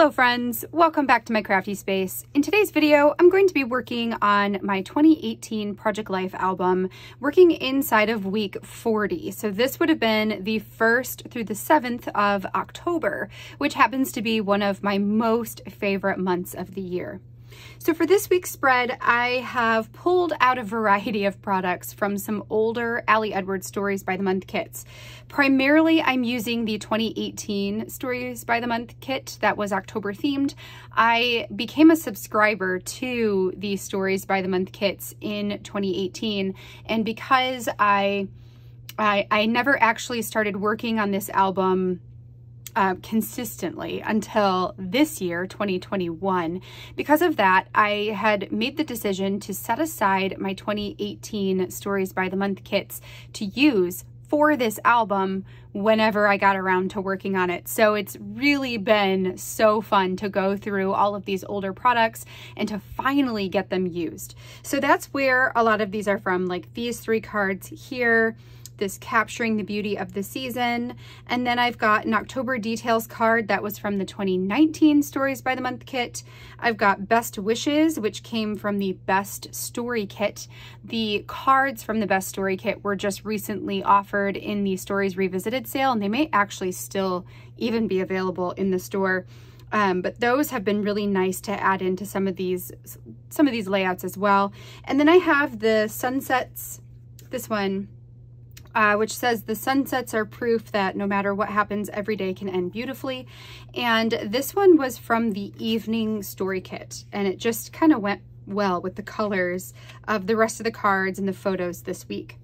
Hello friends, welcome back to my crafty space. In today's video, I'm going to be working on my 2018 Project Life album, working inside of week 40. So this would have been the 1st through the 7th of October, which happens to be one of my most favorite months of the year. So for this week's spread, I have pulled out a variety of products from some older Ali Edwards Stories by the Month kits. Primarily, I'm using the 2018 Stories by the Month kit that was October themed. I became a subscriber to the Stories by the Month kits in 2018, and because I never actually started working on this album consistently until this year, 2021. Because of that, I had made the decision to set aside my 2018 Stories by the Month kits to use for this album whenever I got around to working on it. So it's really been so fun to go through all of these older products and to finally get them used. So that's where a lot of these are from, like these 3 cards here, this Capturing the Beauty of the Season, and then I've got an October Details card that was from the 2019 Stories by the Month kit. I've got Best Wishes, which came from the Best Story kit. The cards from the Best Story kit were just recently offered in the Stories Revisited sale, and they may actually still even be available in the store. But those have been really nice to add into some of these layouts as well. And then I have the Sunsets, this one, which says the sunsets are proof that no matter what happens, every day can end beautifully. And this one was from the Evening Story kit, and it just kind of went well with the colors of the rest of the cards and the photos this week.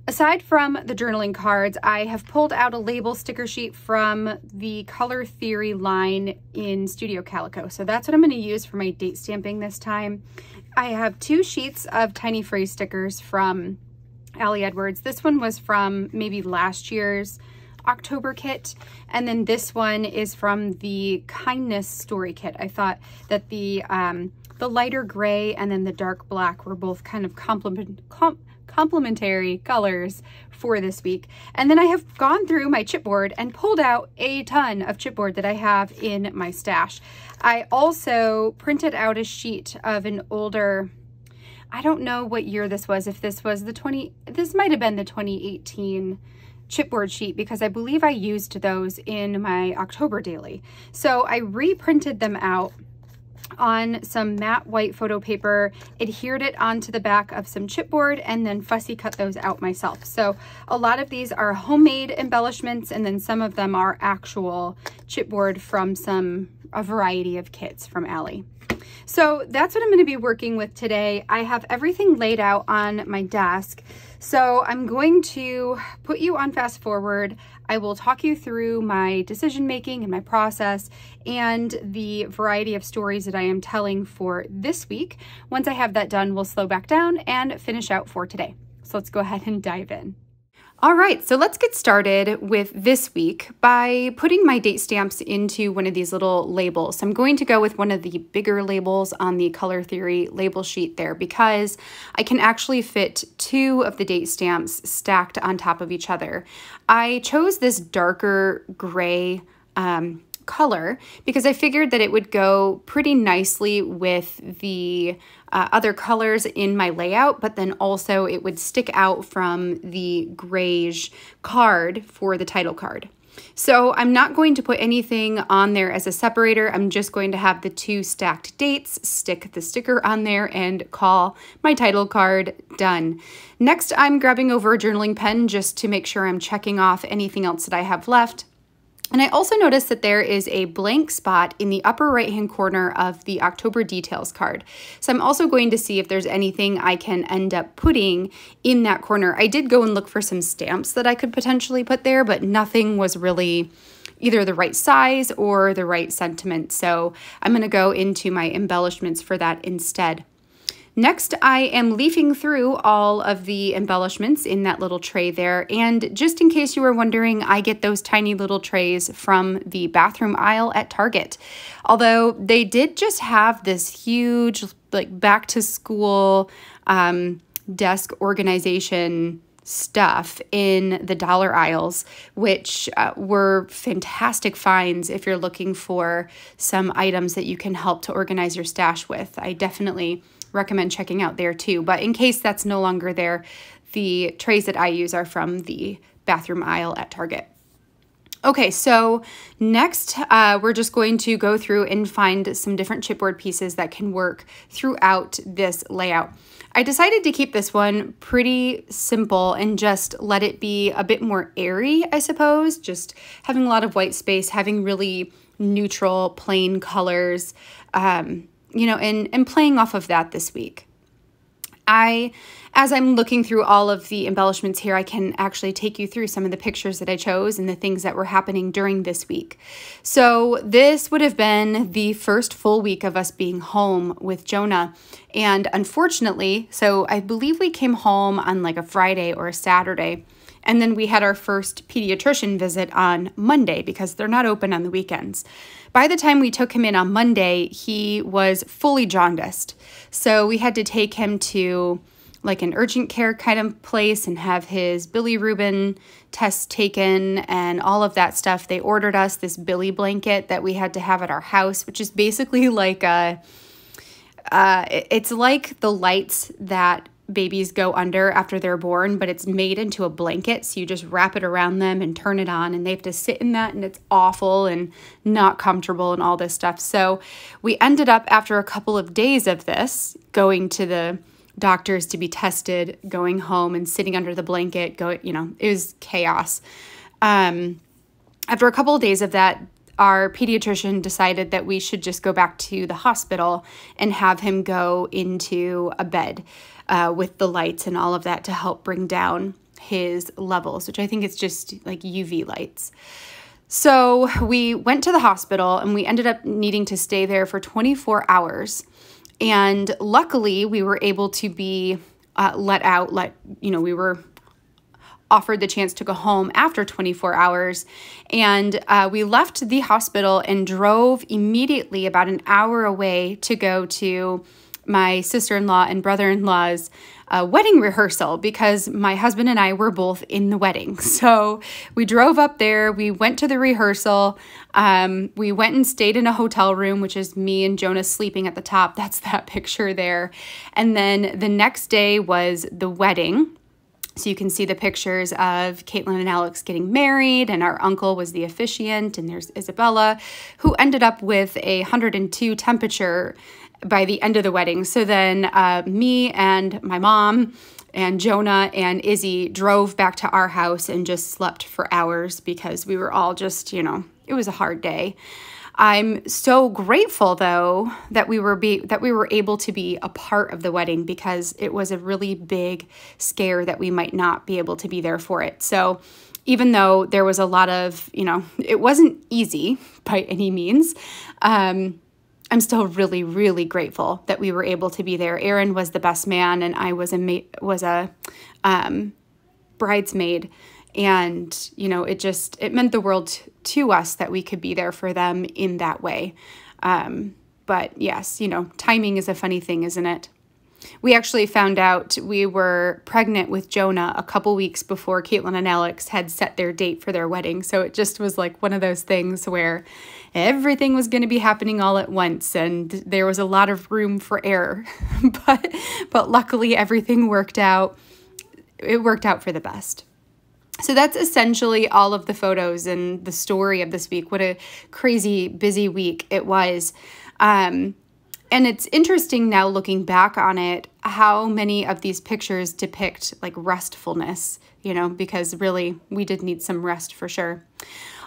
Aside from the journaling cards, I have pulled out a label sticker sheet from the Color Theory line in Studio Calico. So that's what I'm going to use for my date stamping this time. I have 2 sheets of tiny phrase stickers from Ali Edwards. This one was from maybe last year's October kit, and then this one is from the Kindness Story kit. I thought that the lighter gray and then the dark black were both kind of complementary colors for this week. And then I have gone through my chipboard and pulled out a ton of chipboard that I have in my stash. I also printed out a sheet of an older, I don't know what year this was, if this was this might have been the 2018 chipboard sheet, because I believe I used those in my October daily. So I reprinted them out on some matte white photo paper, adhered it onto the back of some chipboard, and then fussy cut those out myself. So a lot of these are homemade embellishments, and then some of them are actual chipboard from a variety of kits from Ali. So that's what I'm going to be working with today. I have everything laid out on my desk. So I'm going to put you on fast forward. I will talk you through my decision making and my process and the variety of stories that I am telling for this week. Once I have that done, we'll slow back down and finish out for today. So let's go ahead and dive in. All right, so let's get started with this week by putting my date stamps into one of these little labels. So I'm going to go with one of the bigger labels on the Color Theory label sheet there, because I can actually fit 2 of the date stamps stacked on top of each other. I chose this darker gray color because I figured that it would go pretty nicely with the other colors in my layout, but then also it would stick out from the grayish card for the title card. So I'm not going to put anything on there as a separator. I'm just going to have the 2 stacked dates, stick the sticker on there, and call my title card done. Next, I'm grabbing over a journaling pen just to make sure I'm checking off anything else that I have left. And I also noticed that there is a blank spot in the upper right-hand corner of the October Details card. So I'm also going to see if there's anything I can end up putting in that corner. I did go and look for some stamps that I could potentially put there, but nothing was really either the right size or the right sentiment. So I'm going to go into my embellishments for that instead. Next, I am leafing through all of the embellishments in that little tray there, and just in case you were wondering, I get those tiny little trays from the bathroom aisle at Target. Although they did just have this huge, like, back to school desk organization stuff in the dollar aisles, which were fantastic finds if you're looking for some items that you can help to organize your stash with. I definitely recommend checking out there too. But in case that's no longer there, the trays that I use are from the bathroom aisle at Target. Okay, so next we're just going to go through and find some different chipboard pieces that can work throughout this layout. I decided to keep this one pretty simple and just let it be a bit more airy, I suppose, just having a lot of white space, having really neutral, plain colors, you know, and playing off of that this week. As I'm looking through all of the embellishments here, I can actually take you through some of the pictures that I chose and the things that were happening during this week. So this would have been the first full week of us being home with Jonah. And unfortunately, so I believe we came home on like a Friday or a Saturday. And then we had our first pediatrician visit on Monday because they're not open on the weekends. By the time we took him in on Monday, he was fully jaundiced. So we had to take him to like an urgent care kind of place and have his bilirubin test taken and all of that stuff. They ordered us this Billy blanket that we had to have at our house, which is basically like it's like the lights that babies go under after they're born, but it's made into a blanket. So you just wrap it around them and turn it on, and they have to sit in that, and it's awful and not comfortable and all this stuff. So we ended up, after a couple of days of this, going to the doctors to be tested, going home and sitting under the blanket, you know, it was chaos. After a couple of days of that, our pediatrician decided that we should just go back to the hospital and have him go into a bed with the lights and all of that to help bring down his levels, which I think it's just like UV lights. So we went to the hospital and we ended up needing to stay there for 24 hours. And luckily we were able to be let out, we were offered the chance to go home after 24 hours. And we left the hospital and drove immediately about an hour away to go to my sister-in-law and brother-in-law's wedding rehearsal because my husband and I were both in the wedding. So we drove up there, we went to the rehearsal, we went and stayed in a hotel room, which is me and Jonah sleeping at the top. That's that picture there. And then the next day was the wedding. So you can see the pictures of Caitlin and Alex getting married, and our uncle was the officiant, and there's Isabella, who ended up with 102 temperature by the end of the wedding. So then me and my mom and Jonah and Izzy drove back to our house and just slept for hours because we were all just, you know, it was a hard day. I'm so grateful though that we were able to be a part of the wedding because it was a really big scare that we might not be able to be there for it. So even though there was a lot of, you know, it wasn't easy by any means, I'm still really, really grateful that we were able to be there. Aaron was the best man, and I was a bridesmaid. And, you know, it meant the world to us that we could be there for them in that way. But yes, you know, timing is a funny thing, isn't it? We actually found out we were pregnant with Jonah a couple weeks before Caitlin and Alex had set their date for their wedding. So it just was like one of those things where everything was going to be happening all at once, and there was a lot of room for error. but luckily everything worked out. It worked out for the best. So that's essentially all of the photos and the story of this week. What a crazy busy week it was. And it's interesting now looking back on it, how many of these pictures depict like restfulness, you know, because really we did need some rest for sure.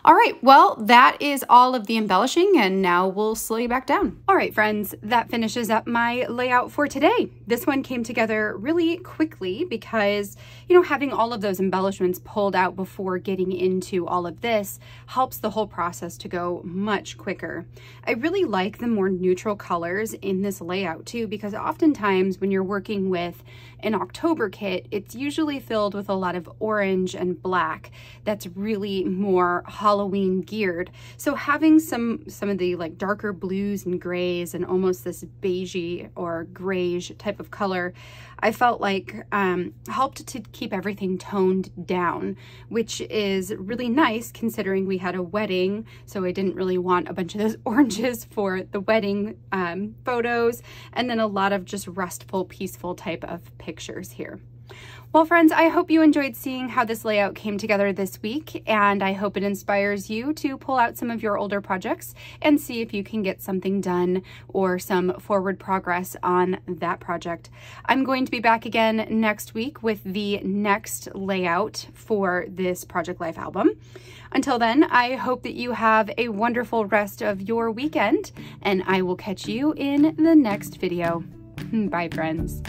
All right, well, that is all of the embellishing, and now we'll slow you back down. All right, friends, that finishes up my layout for today. This one came together really quickly because, you know, having all of those embellishments pulled out before getting into all of this helps the whole process to go much quicker. I really like the more neutral colors in this layout too, because oftentimes when you're working with an October kit, it's usually filled with a lot of orange and black. That's really more Halloween Halloween geared. So having some of the like darker blues and grays and almost this beigey or grayish type of color, I felt like helped to keep everything toned down, which is really nice considering we had a wedding. So I didn't really want a bunch of those oranges for the wedding photos, and then a lot of just restful, peaceful type of pictures here. Well, friends, I hope you enjoyed seeing how this layout came together this week, and I hope it inspires you to pull out some of your older projects and see if you can get something done or some forward progress on that project. I'm going to be back again next week with the next layout for this Project Life album. Until then, I hope that you have a wonderful rest of your weekend, and I will catch you in the next video. Bye, friends.